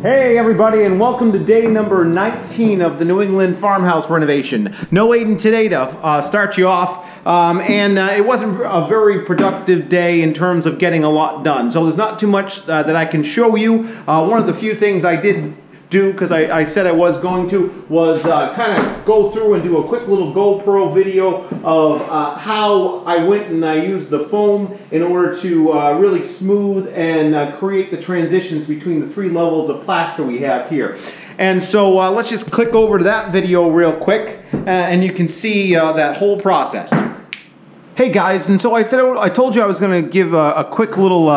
Hey everybody, and welcome to day number 19 of the New England farmhouse renovation. No Aiden today to start you off, it wasn't a very productive day in terms of getting a lot done. So there's not too much that I can show you. One of the few things I did do, because I said I was going to, was kind of go through and do a quick little GoPro video of how I went and I used the foam in order to really smooth and create the transitions between the three levels of plaster we have here. And so let's just click over to that video real quick and you can see that whole process. Hey guys, and so I told you I was going to give a quick little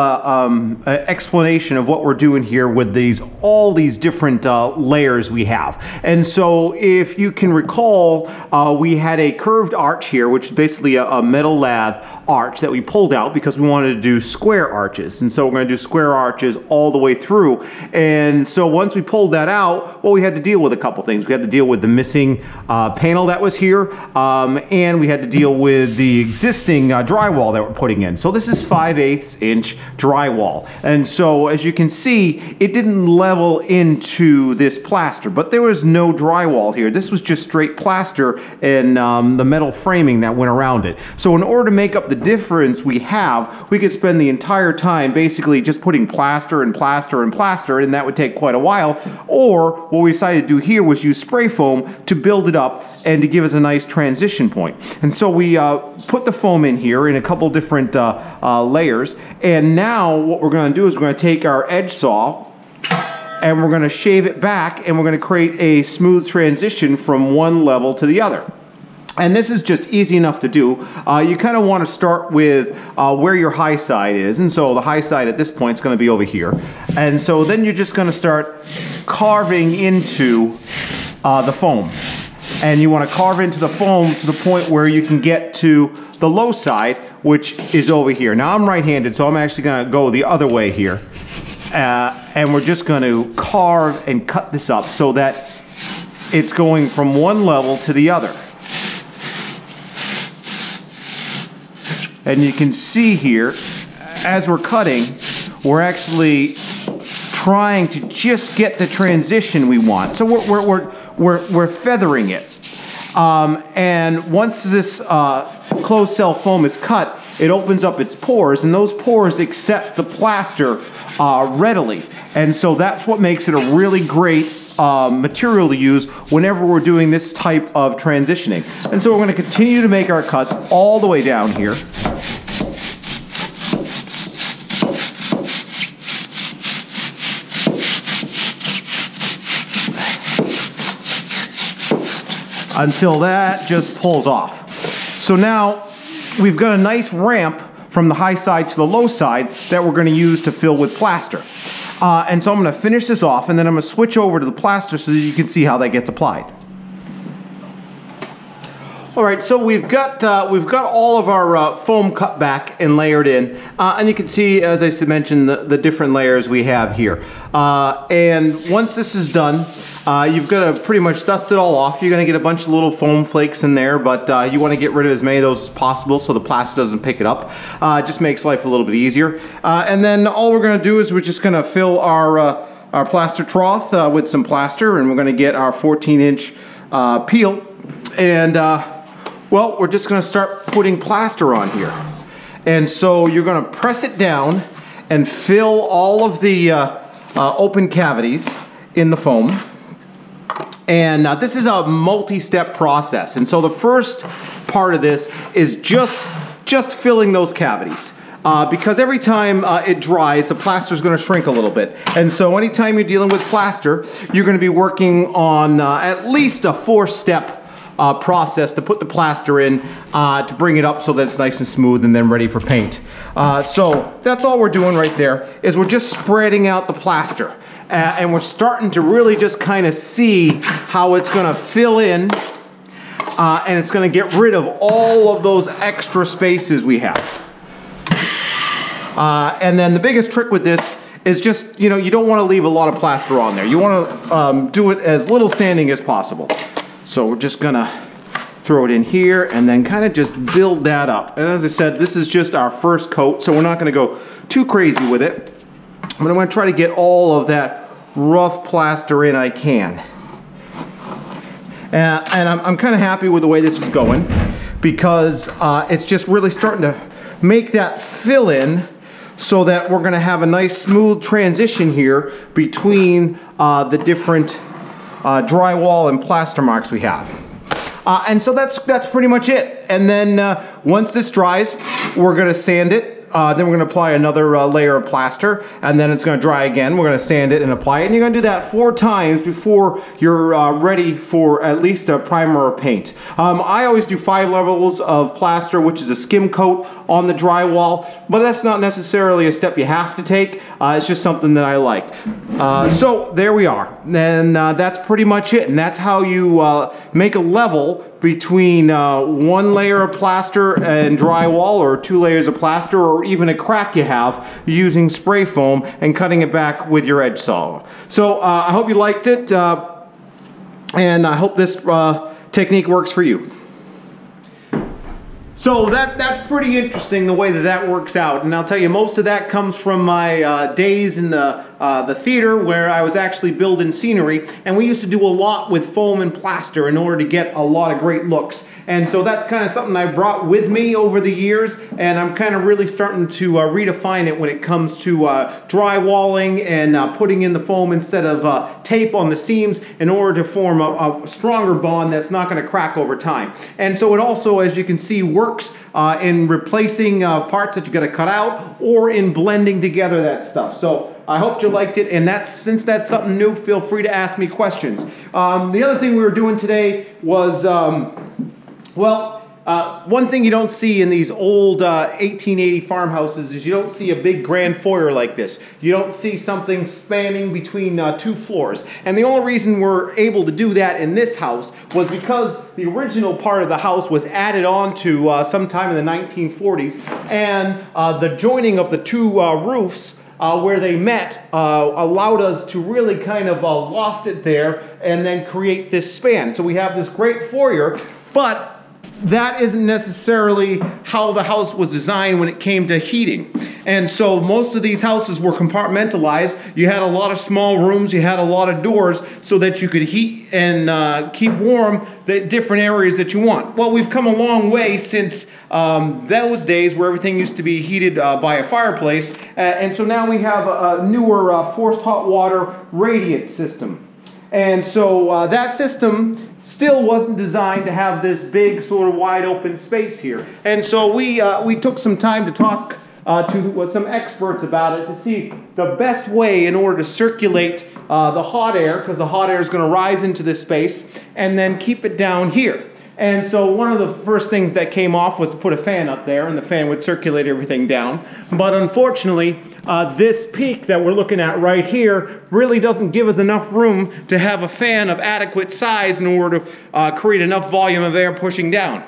explanation of what we're doing here with all these different layers we have. And so if you can recall, we had a curved arch here, which is basically a metal lath arch that we pulled out because we wanted to do square arches. And so we're going to do square arches all the way through. And so once we pulled that out, well, we had to deal with a couple things. We had to deal with the missing panel that was here, and we had to deal with the existing drywall that we're putting in. So this is 5/8 inch drywall. And so as you can see, it didn't level into this plaster, but there was no drywall here. This was just straight plaster and the metal framing that went around it. So in order to make up the difference we could spend the entire time basically just putting plaster and plaster and plaster, and that would take quite a while. Or what we decided to do here was use spray foam to build it up and to give us a nice transition point. And so we put the foam in here in a couple different layers, and now what we're going to do is we're going to take our edge saw and we're going to shave it back, and we're going to create a smooth transition from one level to the other. And this is just easy enough to do. You kind of want to start with where your high side is, and so the high side at this point is going to be over here. And so then you're just going to start carving into the foam. And you want to carve into the foam to the point where you can get to the low side, which is over here. Now I'm right-handed, so I'm actually going to go the other way here. And we're just going to carve and cut this up so that it's going from one level to the other. And you can see here, as we're cutting, we're actually trying to just get the transition we want. So we're feathering it. And once this closed cell foam is cut, it opens up its pores, and those pores accept the plaster readily. And so that's what makes it a really great material to use whenever we're doing this type of transitioning. And so we're going to continue to make our cuts all the way down here. Until that just pulls off. So now we've got a nice ramp from the high side to the low side that we're going to use to fill with plaster. And so I'm going to finish this off, and then I'm going to switch over to the plaster so that you can see how that gets applied. All right, so we've got all of our foam cut back and layered in, and you can see, as I mentioned, the different layers we have here. And once this is done, you've got to pretty much dust it all off. You're going to get a bunch of little foam flakes in there, but you want to get rid of as many of those as possible so the plaster doesn't pick it up. It just makes life a little bit easier. And then all we're going to do is we're just going to fill our plaster trough with some plaster, and we're going to get our 14-inch peel. And well, we're just going to start putting plaster on here. And so you're going to press it down and fill all of the open cavities in the foam. And this is a multi-step process. And so the first part of this is just filling those cavities. Because every time it dries, the plaster is going to shrink a little bit. And so anytime you're dealing with plaster, you're going to be working on at least a 4-step process to put the plaster in to bring it up so that it's nice and smooth and then ready for paint. So that's all we're doing right there, is we're just spreading out the plaster. And we're starting to really just kind of see how it's going to fill in, and it's going to get rid of all of those extra spaces we have. And then the biggest trick with this is just, you don't want to leave a lot of plaster on there. You want to do it as little sanding as possible. So we're just going to throw it in here and then kind of just build that up. And as I said, this is just our first coat, so we're not going to go too crazy with it. But I'm going to try to get all of that rough plaster in I can. And I'm kind of happy with the way this is going, because it's just really starting to make that fill in, so that we're going to have a nice smooth transition here between the different drywall and plaster marks we have. And so that's pretty much it. And then once this dries, we're going to sand it. Then we're going to apply another layer of plaster, and then it's going to dry again. We're going to sand it and apply it, and you're going to do that 4 times before you're ready for at least a primer or paint. I always do 5 levels of plaster, which is a skim coat on the drywall, but that's not necessarily a step you have to take. It's just something that I like. So there we are, and that's pretty much it, and that's how you make a level between 1 layer of plaster and drywall, or 2 layers of plaster, or even a crack you have using spray foam and cutting it back with your edge saw. So I hope you liked it, and I hope this technique works for you. So that's pretty interesting, the way that works out, and I'll tell you, most of that comes from my days in the theater, where I was actually building scenery, and we used to do a lot with foam and plaster in order to get a lot of great looks. And so that's kind of something I brought with me over the years, and I'm kind of really starting to redefine it when it comes to drywalling and putting in the foam instead of tape on the seams, in order to form a stronger bond that's not going to crack over time. And so it also, as you can see, works in replacing parts that you got to cut out, or in blending together that stuff. So I hope you liked it, and since that's something new, feel free to ask me questions. The other thing we were doing today was, one thing you don't see in these old 1880 farmhouses is you don't see a big grand foyer like this. You don't see something spanning between 2 floors. And the only reason we're able to do that in this house was because the original part of the house was added on to sometime in the 1940s, and the joining of the 2 roofs where they met allowed us to really kind of loft it there and then create this span. So we have this great foyer, but that isn't necessarily how the house was designed when it came to heating. And so most of these houses were compartmentalized. You had a lot of small rooms, you had a lot of doors, so that you could heat and keep warm the different areas that you want. Well, we've come a long way since those days where everything used to be heated by a fireplace, and so now we have a newer forced hot water radiant system. And so that system still wasn't designed to have this big sort of wide open space here. And so we took some time to talk to some experts about it, to see the best way in order to circulate the hot air, because the hot air is going to rise into this space, and then keep it down here. And so one of the first things that came off was to put a fan up there, and the fan would circulate everything down. But unfortunately, this peak that we're looking at right here really doesn't give us enough room to have a fan of adequate size in order to create enough volume of air pushing down.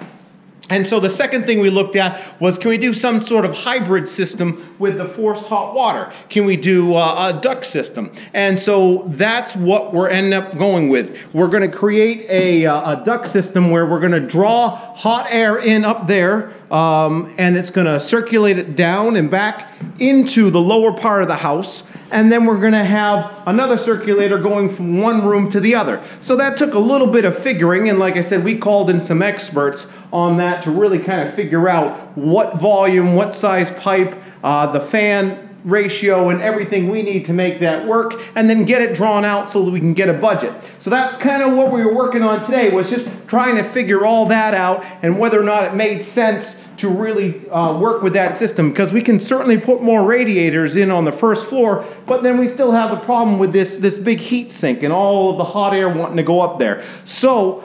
And so the second thing we looked at was, can we do some sort of hybrid system with the forced hot water? Can we do a duct system? And so that's what we're ending up going with. We're going to create a duct system where we're going to draw hot air in up there, and it's going to circulate it down and back into the lower part of the house. And then we're going to have another circulator going from one room to the other. So that took a little bit of figuring, and like I said, we called in some experts on that to really kind of figure out what volume, what size pipe, the fan ratio, and everything we need to make that work, and then get it drawn out so that we can get a budget. So that's kind of what we were working on today, was just trying to figure all that out and whether or not it made sense to really work with that system, because we can certainly put more radiators in on the first floor, but then we still have the problem with this big heat sink and all of the hot air wanting to go up there. So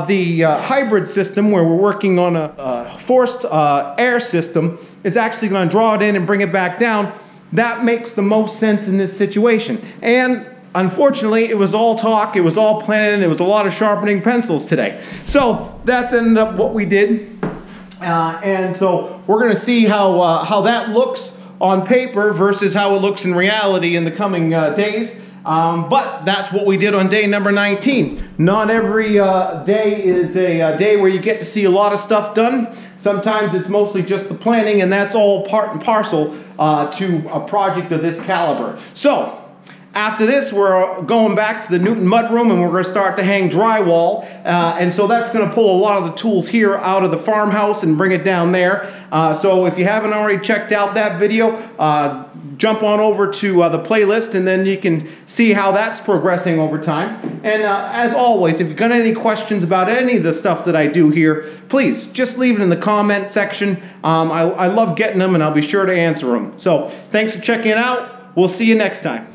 the hybrid system, where we're working on a forced air system, is actually going to draw it in and bring it back down. That makes the most sense in this situation. And unfortunately, it was all talk, it was all planning, it was a lot of sharpening pencils today. So that's ended up what we did. And so we're going to see how that looks on paper versus how it looks in reality in the coming days. But that's what we did on day number 19. Not every day is a day where you get to see a lot of stuff done. Sometimes it's mostly just the planning, and that's all part and parcel to a project of this caliber. So, After this, we're going back to the Newton mudroom, and we're going to start to hang drywall. And so that's going to pull a lot of the tools here out of the farmhouse and bring it down there. So if you haven't already checked out that video, jump on over to the playlist, and then you can see how that's progressing over time. And as always, if you've got any questions about any of the stuff that I do here, please just leave it in the comment section. I love getting them, and I'll be sure to answer them. So thanks for checking it out. We'll see you next time.